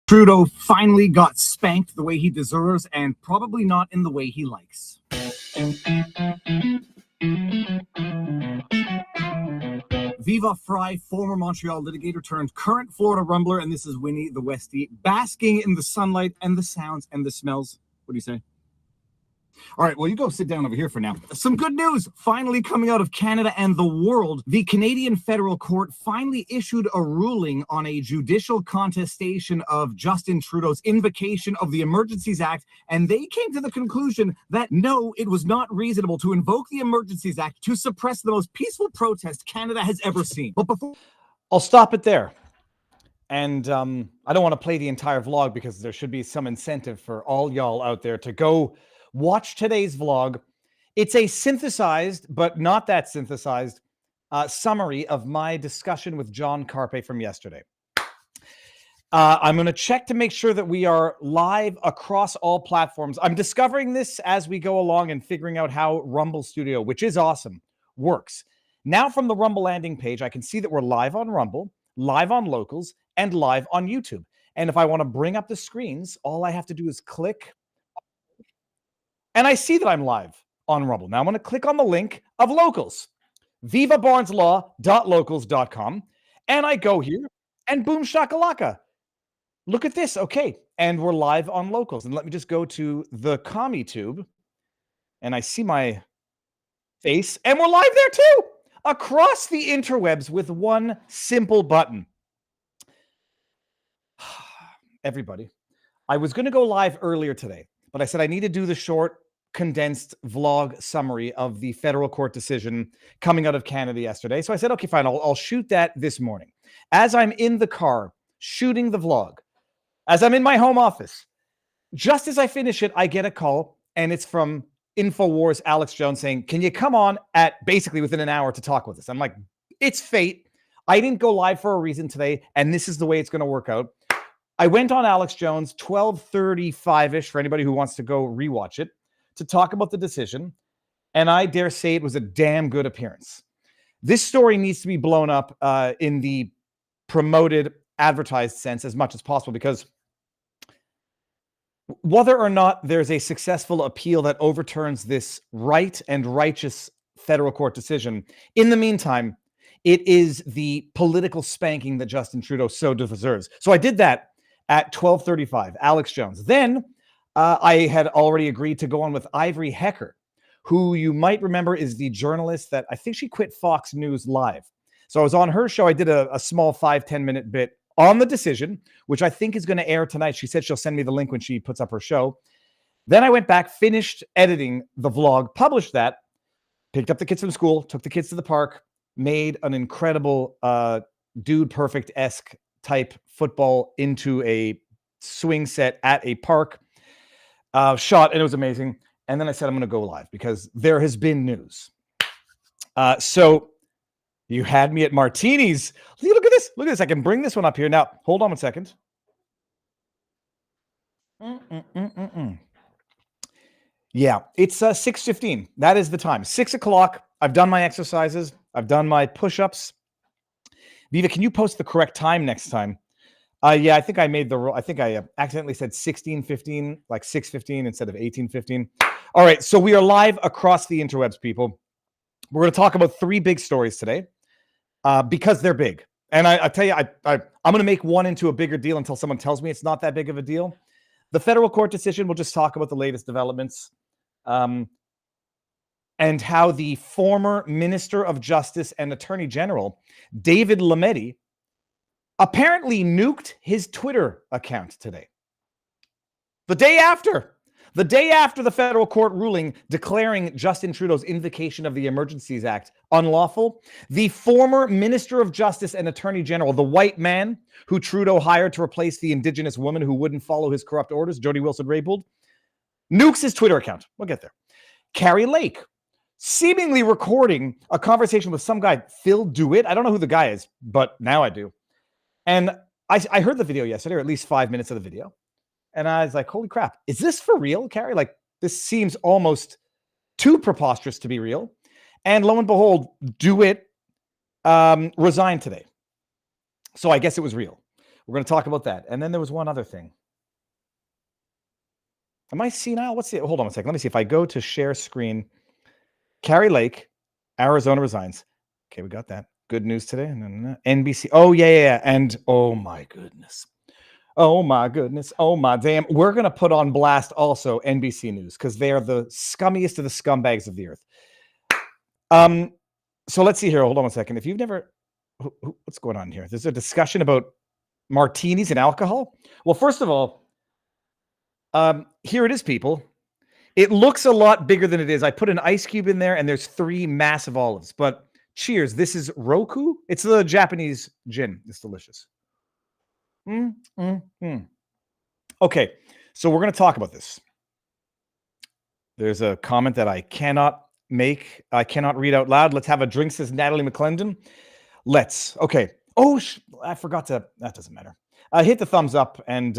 Trudeau finally got spanked the way he deserves and probably not in the way he likes. Viva Fry, former Montreal litigator turned current Florida rumbler, and this is Winnie the Westie, basking in the sunlight and the sounds and the smells. What do you say? All right, well, you go sit down over here for now. Some good news finally coming out of Canada and the world. The Canadian Federal Court finally issued a ruling on a judicial contestation of Justin Trudeau's invocation of the Emergencies Act, and they came to the conclusion that no, it was not reasonable to invoke the Emergencies Act to suppress the most peaceful protest Canada has ever seen. But before... I'll stop it there. And I don't want to play the entire vlog because there should be some incentive for all y'all out there to go watch today's vlog. It's a synthesized, but not that synthesized, summary of my discussion with John Carpe from yesterday. I'm going to check to make sure that we are live across all platforms. I'm discovering this as we go along and figuring out how Rumble Studio, which is awesome, works. Now from the Rumble landing page, I can see that we're live on Rumble, live on Locals, and live on YouTube. And if I want to bring up the screens, all I have to do is click. And I see that I'm live on Rumble. Now I'm going to click on the link of Locals, vivabarneslaw.locals.com. And I go here and boom shakalaka. Look at this. Okay. And we're live on Locals. And let me just go to the commie tube. And I see my face. And we're live there too. Across the interwebs with one simple button. Everybody, I was going to go live earlier today, but I said I need to do the short, condensed vlog summary of the federal court decision coming out of Canada yesterday. So I said, okay, fine, I'll shoot that this morning. As I'm in the car shooting the vlog, as I'm in my home office, just as I finish it, I get a call, and it's from InfoWars Alex Jones saying, can you come on at basically within an hour to talk with us? I'm like, it's fate. I didn't go live for a reason today, and this is the way it's going to work out. I went on Alex Jones, 12:35-ish, for anybody who wants to go rewatch it, to talk about the decision, and I dare say it was a damn good appearance. This story needs to be blown up in the promoted, advertised sense as much as possible, because whether or not there's a successful appeal that overturns this right and righteous federal court decision, in the meantime, it is the political spanking that Justin Trudeau so deserves. So I did that at 12:35, Alex Jones. Then I had already agreed to go on with Ivory Hecker, who you might remember is the journalist that I think she quit Fox News Live. So I was on her show. I did a small 5-10 minute bit on the decision, which I think is going to air tonight. She said she'll send me the link when she puts up her show. Then I went back, finished editing the vlog, published that, picked up the kids from school, took the kids to the park, made an incredible Dude Perfect-esque type football into a swing set at a park shot, and it was amazing. And then I said, I'm going to go live because there has been news. So you had me at Martini's. Look at this. Look at this. I can bring this one up here. Now, hold on 1 second. Yeah, it's 6:15. That is the time. 6 o'clock. I've done my exercises. I've done my push-ups. Viva, can you post the correct time next time? Yeah, I think I made I think I accidentally said 16:15, like 6:15 instead of 18:15. All right, so we are live across the interwebs, people. We're going to talk about 3 big stories today because they're big. And I tell you, I'm going to make one into a bigger deal until someone tells me it's not that big of a deal. The federal court decision, we'll just talk about the latest developments and how the former Minister of Justice and Attorney General, David Lametti, apparently nuked his Twitter account today. The day after the federal court ruling declaring Justin Trudeau's invocation of the Emergencies Act unlawful, the former Minister of Justice and Attorney General, the white man who Trudeau hired to replace the Indigenous woman who wouldn't follow his corrupt orders, Jody Wilson-Raybould, nukes his Twitter account. We'll get there. Kari Lake, seemingly recording a conversation with some guy, Phil DeWitt. I don't know who the guy is, but now I do. And I heard the video yesterday, or at least 5 minutes of the video. And I was like, holy crap, is this for real, Kari? Like, this seems almost too preposterous to be real. And lo and behold, DeWitt resigned today. So I guess it was real. We're going to talk about that. And then there was one other thing. Am I senile? What's the? Hold on a second. Let me see if I go to share screen. Kari Lake, Arizona resigns. Okay, we got that. Good news today. NBC. Oh, yeah. And oh, my goodness. Oh, my goodness. Oh, my damn. We're going to put on blast also NBC News because they are the scummiest of the scumbags of the earth. So let's see here. Hold on a second. If you've never... What's going on here? There's a discussion about martinis and alcohol. Well, first of all, here it is, people. It looks a lot bigger than it is. I put an ice cube in there, and there's 3 massive olives. But cheers. This is Roku. It's the Japanese gin. It's delicious. Okay, so we're going to talk about this. There's a comment that I cannot make. I cannot read out loud. Let's have a drink, says Natalie McClendon. Let's. Okay. Oh, I forgot to. That doesn't matter. Hit the thumbs up, and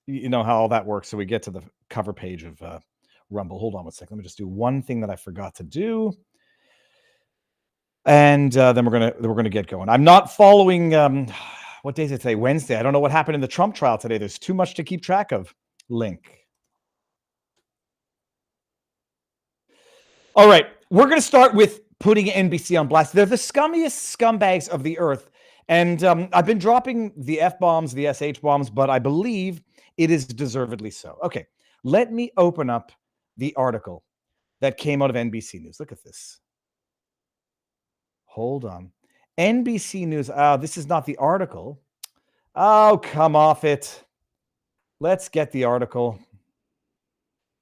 you know how all that works. So we get to the cover page of Rumble. Hold on one second. Let me just do one thing that I forgot to do, and then we're gonna get going. I'm not following. What day is it today? Wednesday. I don't know what happened in the Trump trial today. There's too much to keep track of. Link. All right, we're going to start with putting NBC on blast. They're the scummiest scumbags of the earth. And I've been dropping the F-bombs, the SH bombs, but I believe it is deservedly so. Okay, let me open up the article that came out of NBC News. Look at this. Hold on. NBC News. This is not the article. Oh, come off it. Let's get the article.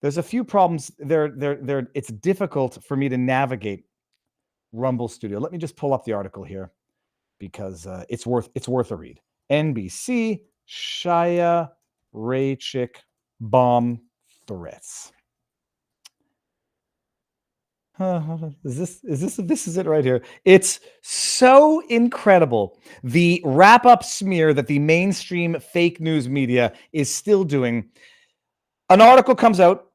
There's a few problems. It's difficult for me to navigate Rumble Studio. Let me just pull up the article here because it's worth a read. NBC Shia Raichik bomb threats. This is it right here. It's so incredible. The wrap-up smear that the mainstream fake news media is still doing. An article comes out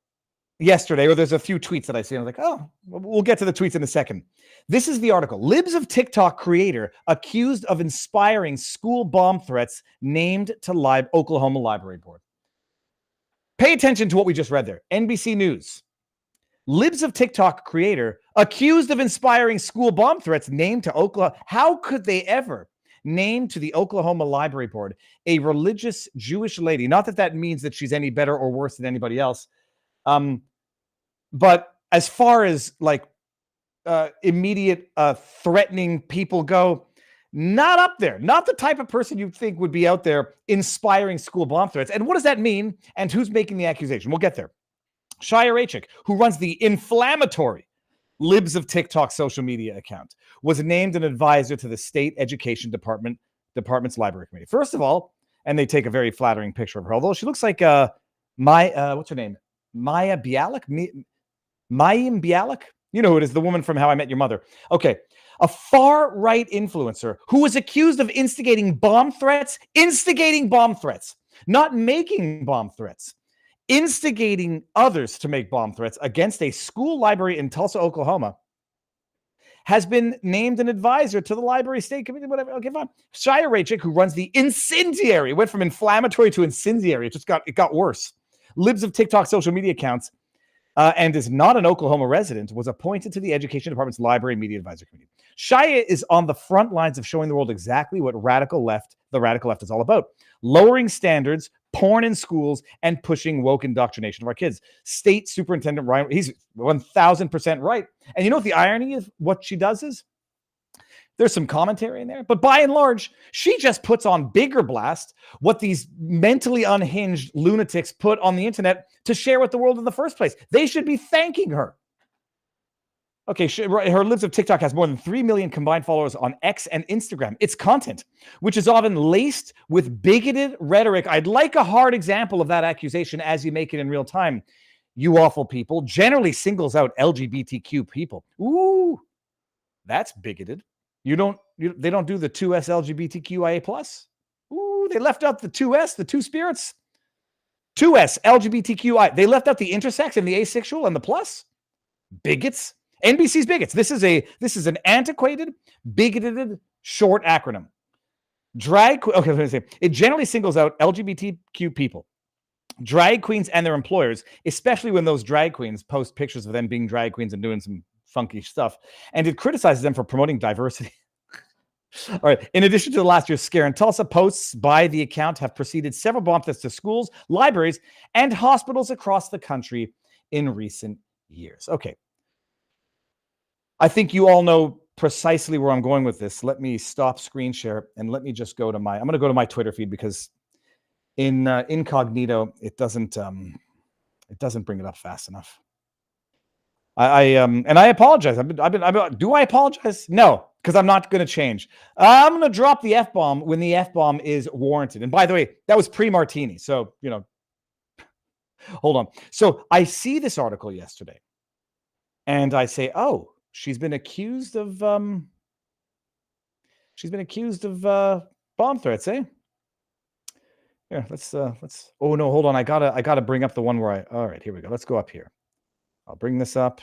yesterday, or there's a few tweets that I see. And I'm like, oh, we'll get to the tweets in a second. This is the article. Libs of TikTok creator accused of inspiring school bomb threats named to Oklahoma Library Board. Pay attention to what we just read there. NBC News. Libs of TikTok creator accused of inspiring school bomb threats named to Oklahoma. How could they ever name to the Oklahoma Library Board a religious Jewish lady? Not that that means that she's any better or worse than anybody else. But as far as like immediate threatening people go, not up there. Not the type of person you'd think would be out there inspiring school bomb threats. And what does that mean? And who's making the accusation? We'll get there. Shia Raichik, who runs the inflammatory Libs of TikTok social media account, was named an advisor to the state education department's library committee. First of all, and they take a very flattering picture of her, although she looks like what's her name? Maya Bialik? Mayim Bialik? You know who it is, the woman from How I Met Your Mother. Okay. A far-right influencer who was accused of instigating bomb threats, not making bomb threats, instigating others to make bomb threats against a school library in Tulsa, Oklahoma, has been named an advisor to the library state committee, whatever. Okay, fine. Shia Raichik, who runs the incendiary, went from inflammatory to incendiary. It got worse. Libs of TikTok social media accounts, and is not an Oklahoma resident, was appointed to the Education Department's Library Media Advisory Committee. Shia is on the front lines of showing the world exactly what the radical left is all about. Lowering standards, porn in schools, and pushing woke indoctrination of our kids. State Superintendent Ryan, he's 1,000% right. And you know what the irony of what she does is? There's some commentary in there, but by and large, she just puts on bigger blast what these mentally unhinged lunatics put on the internet to share with the world in the first place. They should be thanking her. Okay, her Libs of TikTok has more than 3 million combined followers on X and Instagram. Its content, which is often laced with bigoted rhetoric. I'd like a hard example of that accusation as you make it in real time. You awful people generally singles out LGBTQ people. Ooh, that's bigoted. They don't do the 2S LGBTQIA+. Ooh, they left out the 2S, the two spirits. 2S LGBTQI. They left out the intersex and the asexual and the plus. Bigots. NBC's bigots. This is an antiquated, bigoted, short acronym. Okay, let me say it generally singles out LGBTQ people, drag queens, and their employers, especially when those drag queens post pictures of them being drag queens and doing some funky stuff. And it criticizes them for promoting diversity. All right. In addition to the last year's scare in Tulsa, posts by the account have preceded several bomb threats to schools, libraries, and hospitals across the country in recent years. Okay. I think you all know precisely where I'm going with this. Let me stop screen share and let me just go to I'm going to go to my Twitter feed because in incognito, it doesn't bring it up fast enough. And I apologize. Do I apologize? No, because I'm not going to change. I'm going to drop the F-bomb when the F-bomb is warranted. And by the way, that was pre-Martini. So, hold on. So I see this article yesterday and I say, oh, she's been accused of bomb threats, eh? Here, let's oh no, hold on. I gotta bring up the one where all right, here we go. Let's go up here. I'll bring this up.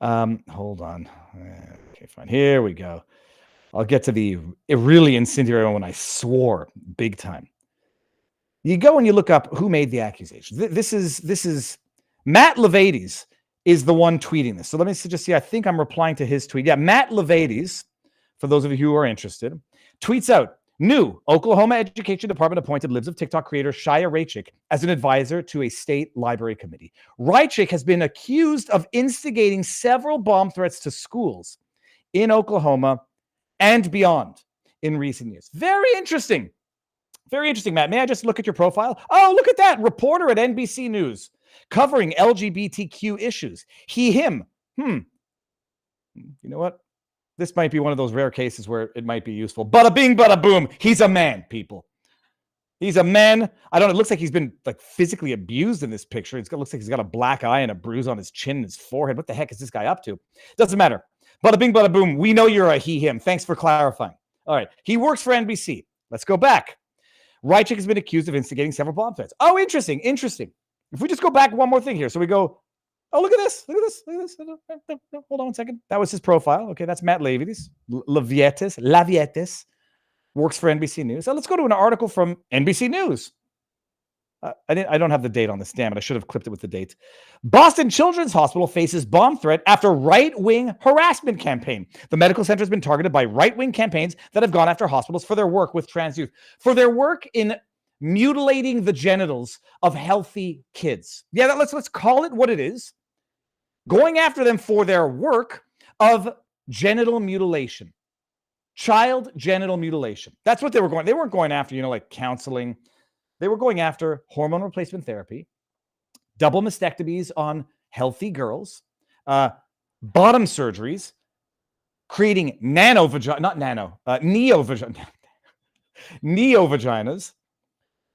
Hold on. Okay, fine. Here we go. I'll get to the really incendiary one when I swore big time. You go and you look up who made the accusation. This is Matt Levades is the one tweeting this. So let me just see. I think I'm replying to his tweet. Yeah, Matt Levades, for those of you who are interested, tweets out, new Oklahoma Education Department appointed Libs of TikTok creator Shia Raichik as an advisor to a state library committee. Raichik has been accused of instigating several bomb threats to schools in Oklahoma and beyond in recent years. Very interesting. Very interesting, Matt. May I just look at your profile? Oh, look at that. Reporter at NBC News covering LGBTQ issues. He, him. You know what? This might be one of those rare cases where it might be useful. Bada bing, bada boom. He's a man, people. He's a man. I don't know. It looks like he's been physically abused in this picture. It looks like he's got a black eye and a bruise on his chin and his forehead. What the heck is this guy up to? Doesn't matter. Bada bing, bada boom. We know you're a he, him. Thanks for clarifying. All right. He works for NBC. Let's go back. Rychik has been accused of instigating several bomb threats. Oh, interesting. If we just go back one more thing here. So we go, oh, look at this. Hold on one second. That was his profile. Okay, that's Matt Lavietes. Works for NBC News. So let's go to an article from NBC News. I don't have the date on this. Damn it. I should have clipped it with the date. Boston Children's Hospital faces bomb threat after right-wing harassment campaign. The medical center has been targeted by right-wing campaigns that have gone after hospitals for their work with trans youth, for their work in mutilating the genitals of healthy kids. Yeah, let's call it what it is. Going after them for their work of genital mutilation, child genital mutilation. That's what they were going. They weren't going after, counseling. They were going after hormone replacement therapy, double mastectomies on healthy girls, bottom surgeries, creating neo-vaginas.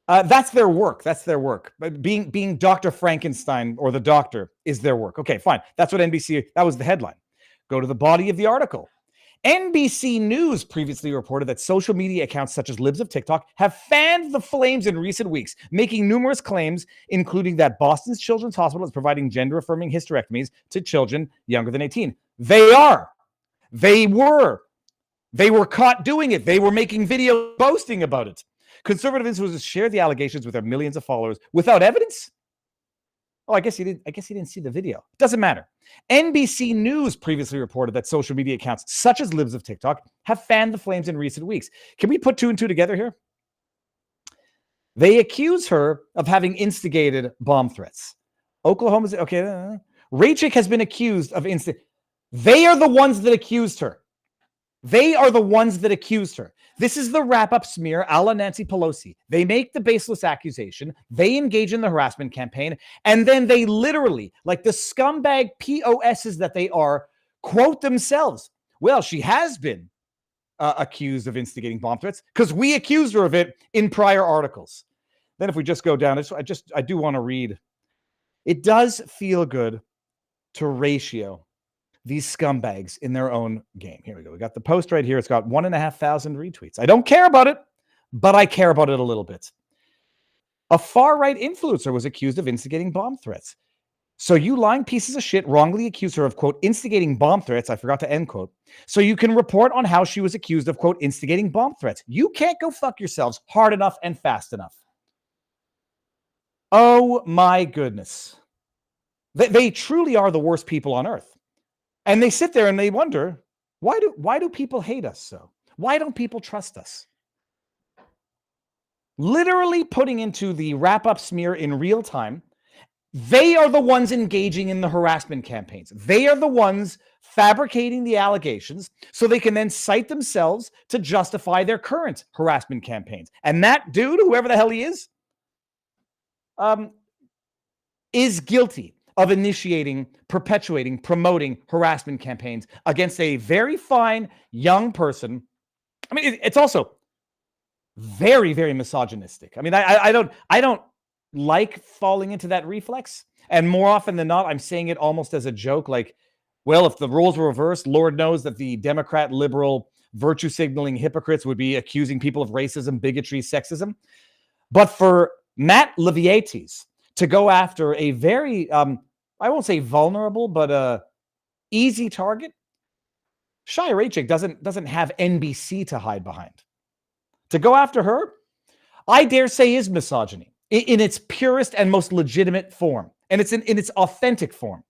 That's their work. But being Dr. Frankenstein or the doctor is their work. Okay, fine. That's what that was the headline. Go to the body of the article. NBC News previously reported that social media accounts such as Libs of TikTok have fanned the flames in recent weeks, making numerous claims, including that Boston's Children's Hospital is providing gender-affirming hysterectomies to children younger than 18. They were caught doing it. They were making videos boasting about it. Conservative influencers share the allegations with their millions of followers without evidence. Oh, I guess he didn't see the video. Doesn't matter. NBC News previously reported that social media accounts such as Libs of TikTok have fanned the flames in recent weeks. Can we put two and two together here? They accuse her of having instigated bomb threats. Oklahoma's okay. Raichik has been accused of They are the ones that accused her. This is the wrap-up smear a la Nancy Pelosi. They make the baseless accusation. They engage in the harassment campaign. And then they literally, like the scumbag POSs that they are, quote themselves. Well, she has been accused of instigating bomb threats because we accused her of it in prior articles. Then if we just go down, I do want to read. It does feel good to ratio these scumbags in their own game. Here we go. We got the post right here. It's got 1,500 retweets. I don't care about it, but I care about it a little bit. A far-right influencer was accused of instigating bomb threats. So you lying pieces of shit wrongly accuse her of, quote, instigating bomb threats. I forgot to end quote. So you can report on how she was accused of, quote, instigating bomb threats. You can't go fuck yourselves hard enough and fast enough. Oh my goodness. They truly are the worst people on earth. And they sit there and they wonder, why do people hate us so? Why don't people trust us? Literally putting into the wrap-up smear in real time. They are the ones engaging in the harassment campaigns. They are the ones fabricating the allegations so they can then cite themselves to justify their current harassment campaigns. And that dude, whoever the hell he is guilty of initiating, perpetuating, promoting harassment campaigns against a very fine young person. I mean, it's also very, very misogynistic. I mean, I don't like falling into that reflex. And more often than not, I'm saying it almost as a joke, like, well, if the roles were reversed, Lord knows that the Democrat, liberal, virtue signaling hypocrites would be accusing people of racism, bigotry, sexism. But for Matt Leviates to go after a very, I won't say vulnerable, but easy target, Shia Raichik doesn't have NBC to hide behind. To go after her, I dare say, is misogyny in its purest and most legitimate form. And it's in its authentic form.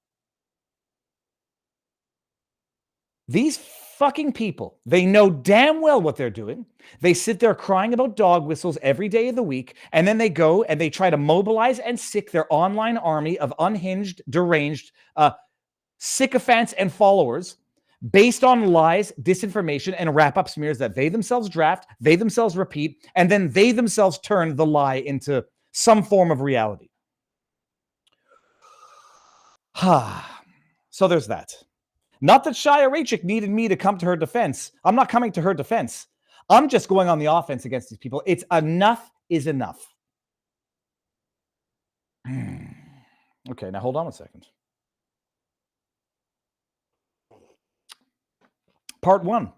These fucking people, they know damn well what they're doing. They sit there crying about dog whistles every day of the week, and then they go and they try to mobilize and sick their online army of unhinged, deranged, sycophants and followers based on lies, disinformation, and wrap-up smears that they themselves draft, they themselves repeat, and then they themselves turn the lie into some form of reality. So there's that. Not that Shia Raichik needed me to come to her defense. I'm not coming to her defense. I'm just going on the offense against these people. It's enough is enough. Okay, now hold on a second. Part 1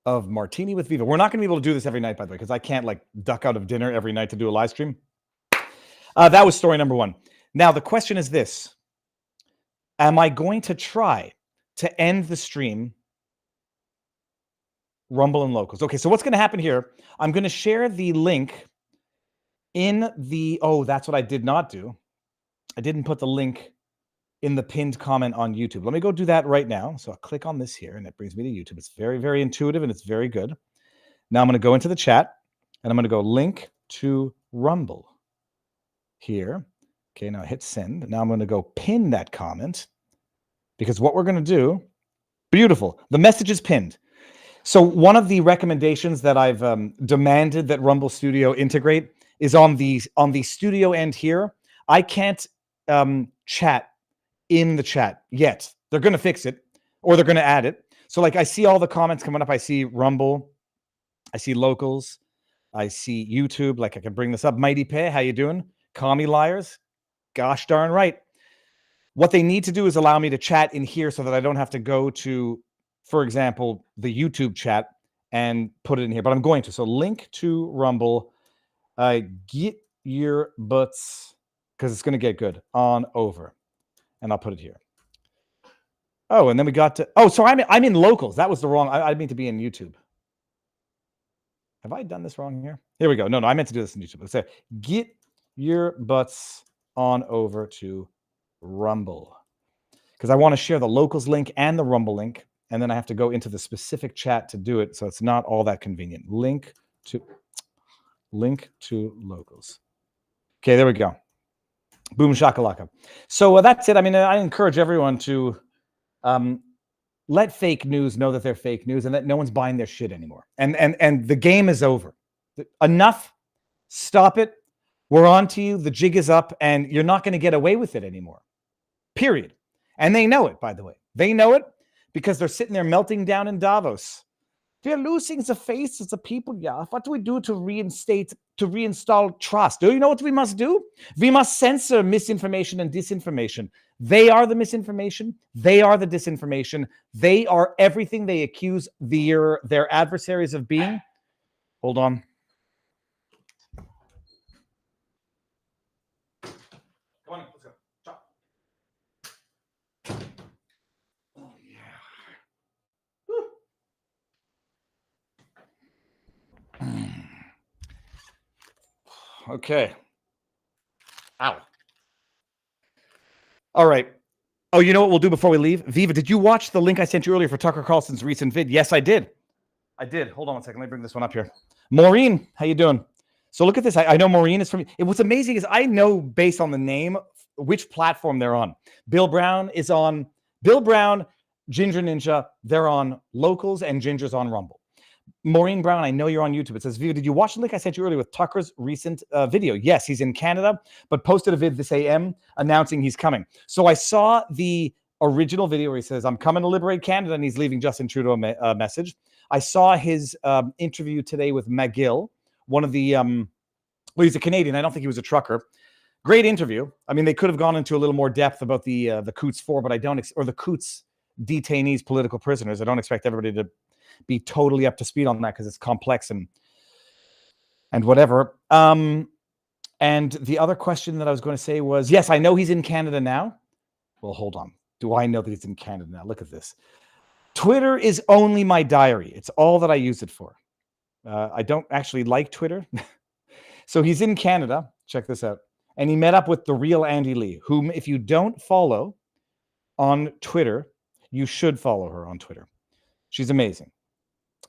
of Martini with Viva. We're not going to be able to do this every night, by the way, because I can't like duck out of dinner every night to do a live stream. That was story number 1. Now, the question is this. Am I going to try to end the stream Rumble and Locals? Okay, so what's going to happen here, I'm going to share the link in the... Oh, that's what I did not do. I didn't put the link in the pinned comment on YouTube. Let me go do that right now. So I'll click on this here, and it brings me to YouTube. It's very, very intuitive, and it's very good. Now I'm going to go into the chat, and I'm going to go link to Rumble here. Okay, now hit send. Now I'm going to go pin that comment, because what we're going to do, beautiful, the message is pinned. So one of the recommendations that I've demanded that Rumble Studio integrate is on the studio end here. I can't chat in the chat yet. They're going to fix it, or they're going to add it. So like I see all the comments coming up. I see Rumble, I see Locals, I see YouTube. Like I can bring this up. Mighty Pay, how you doing? Commie Liars, gosh darn right. What they need to do is allow me to chat in here so that I don't have to go to, for example, the YouTube chat and put it in here. But I'm going to. So link to Rumble. Get your butts, because it's going to get good, on over. And I'll put it here. Oh, and then we got to... Oh, so I'm in Locals. That was the wrong... I mean to be in YouTube. Have I done this wrong here? Here we go. No, I meant to do this in YouTube. Let's say, get your butts on over to Rumble, because I want to share the Locals link and the Rumble link, and then I have to go into the specific chat to do it, so it's not all that convenient. Link to Locals. Okay, there we go. Boom shakalaka. So that's it. I mean, I encourage everyone to let fake news know that they're fake news and that no one's buying their shit anymore. And the game is over. Enough. Stop it. We're on to you. The jig is up, and you're not going to get away with it anymore. Period. And they know it, by the way. They know it because they're sitting there melting down in Davos. We're losing the face of the people. Yeah. What do we do to reinstall trust? Do you know what we must do? We must censor misinformation and disinformation. They are the misinformation. They are the disinformation. They are everything they accuse their adversaries of being. Hold on. Come on, let's go. Chop. Okay. Ow. All right. Oh, you know what we'll do before we leave? Viva, did you watch the link I sent you earlier for Tucker Carlson's recent vid? Yes, I did. Hold on one second. Let me bring this one up here. Maureen, how you doing? So look at this. I know Maureen is from... What's amazing is I know based on the name which platform they're on. Bill Brown, Ginger Ninja, they're on Locals, and Ginger's on Rumble. Maureen Brown, I know you're on YouTube. It says, Viva, did you watch the link I sent you earlier with Tucker's recent video? Yes, he's in Canada, but posted a vid this AM announcing he's coming. So I saw the original video where he says, I'm coming to liberate Canada, and he's leaving Justin Trudeau a message. I saw his interview today with McGill, one of the, well, he's a Canadian. I don't think he was a trucker. Great interview. I mean, they could have gone into a little more depth about the Coots 4, but I don't, or the Coots detainees, political prisoners. I don't expect everybody to be totally up to speed on that because it's complex and whatever. And the other question that I was going to say was, yes, I know he's in Canada now. Well, hold on. Do I know that he's in Canada now? Look at this. Twitter is only my diary. It's all that I use it for. I don't actually like Twitter. So he's in Canada. Check this out. And he met up with the real Andy Lee, whom if you don't follow on Twitter, you should follow her on Twitter. She's amazing.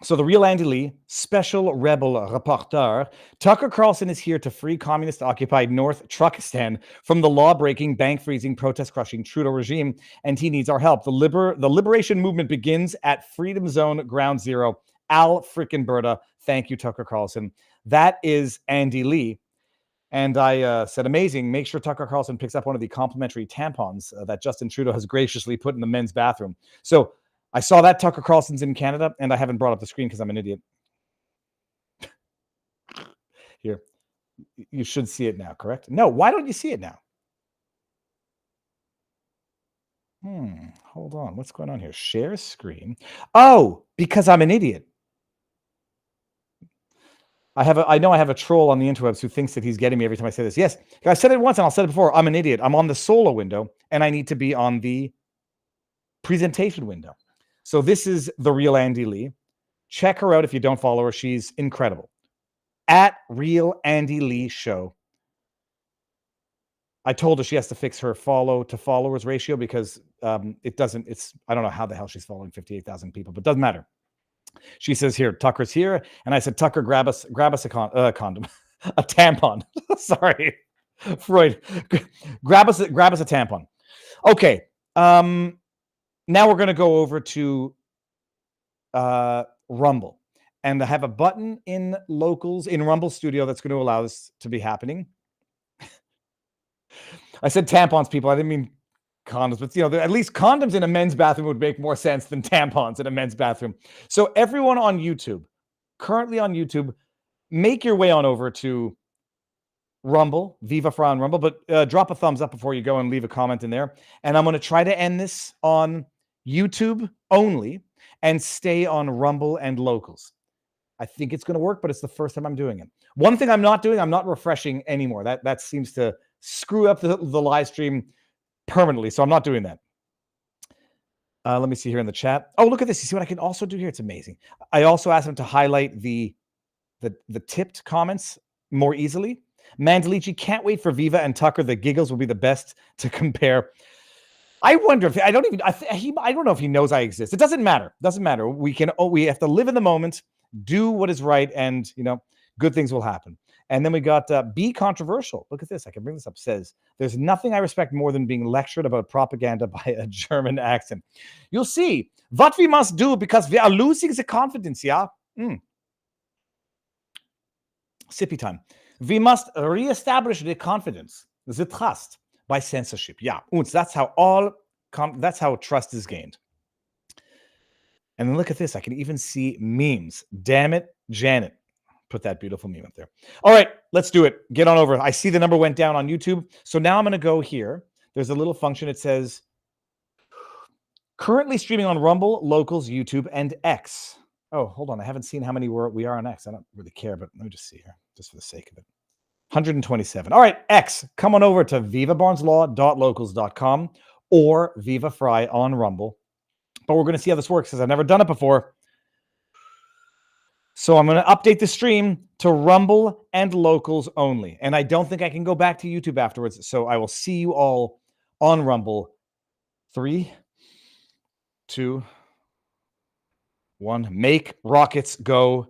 So the real Andy Lee, special rebel reporter, Tucker Carlson is here to free communist-occupied North Truckistan from the law-breaking, bank-freezing, protest-crushing Trudeau regime, and he needs our help. The liberation movement begins at Freedom Zone Ground Zero. Al frickin' Berta. Thank you, Tucker Carlson. That is Andy Lee. And I said, amazing. Make sure Tucker Carlson picks up one of the complimentary tampons that Justin Trudeau has graciously put in the men's bathroom. So I saw that Tucker Carlson's in Canada, and I haven't brought up the screen because I'm an idiot. Here. You should see it now, correct? No, why don't you see it now? Hold on. What's going on here? Share screen. Oh, because I'm an idiot. I know I have a troll on the interwebs who thinks that he's getting me every time I say this. Yes, I said it once and I'll say it before. I'm an idiot. I'm on the solo window and I need to be on the presentation window. So this is the real Andy Lee. Check her out if you don't follow her. She's incredible. At Real Andy Lee Show. I told her she has to fix her follow to followers ratio because I don't know how the hell she's following 58,000 people, but it doesn't matter. She says here, Tucker's here. And I said, Tucker, grab us a condom, a tampon. Sorry, Freud. Grab us a tampon. Okay. Now we're going to go over to Rumble. And I have a button in Locals, in Rumble Studio that's going to allow this to be happening. I said tampons, people. I didn't mean condoms, but at least condoms in a men's bathroom would make more sense than tampons in a men's bathroom. So everyone on YouTube, currently on YouTube, make your way on over to Rumble, Viva Fry on Rumble, but drop a thumbs up before you go and leave a comment in there. And I'm going to try to end this on YouTube only and stay on Rumble and Locals. I think it's going to work, but it's the first time I'm doing it. One thing I'm not doing, I'm not refreshing anymore. That seems to screw up the live stream permanently, so I'm not doing that. Let me see here in the chat. Oh, look at this. You see what I can also do here? It's amazing. I also asked him to highlight the tipped comments more easily. Mandalici, can't wait for Viva and Tucker. The giggles will be the best to compare. I wonder if I don't know if he knows I exist. It doesn't matter. We have to live in the moment, do what is right, and good things will happen. And then we got Be Controversial. Look at this. I can bring this up. Says, there's nothing I respect more than being lectured about propaganda by a German accent. You'll see what we must do because we are losing the confidence, yeah? Sippy time. We must reestablish the confidence, the trust by censorship. Yeah, und that's how trust is gained. And then look at this. I can even see memes. Damn it, Janet. Put that beautiful meme up there. All right, let's do it. Get on over. I see the number went down on YouTube. So now I'm going to go here. There's a little function. It says, currently streaming on Rumble, Locals, YouTube, and X. Oh, hold on. I haven't seen how many we are on X. I don't really care, but let me just see here, just for the sake of it. 127. All right, X. Come on over to vivabarneslaw.locals.com or Viva Fry on Rumble. But we're going to see how this works because I've never done it before. So I'm going to update the stream to Rumble and locals only. And I don't think I can go back to YouTube afterwards. So I will see you all on Rumble. 3, 2, 1. Make rockets go.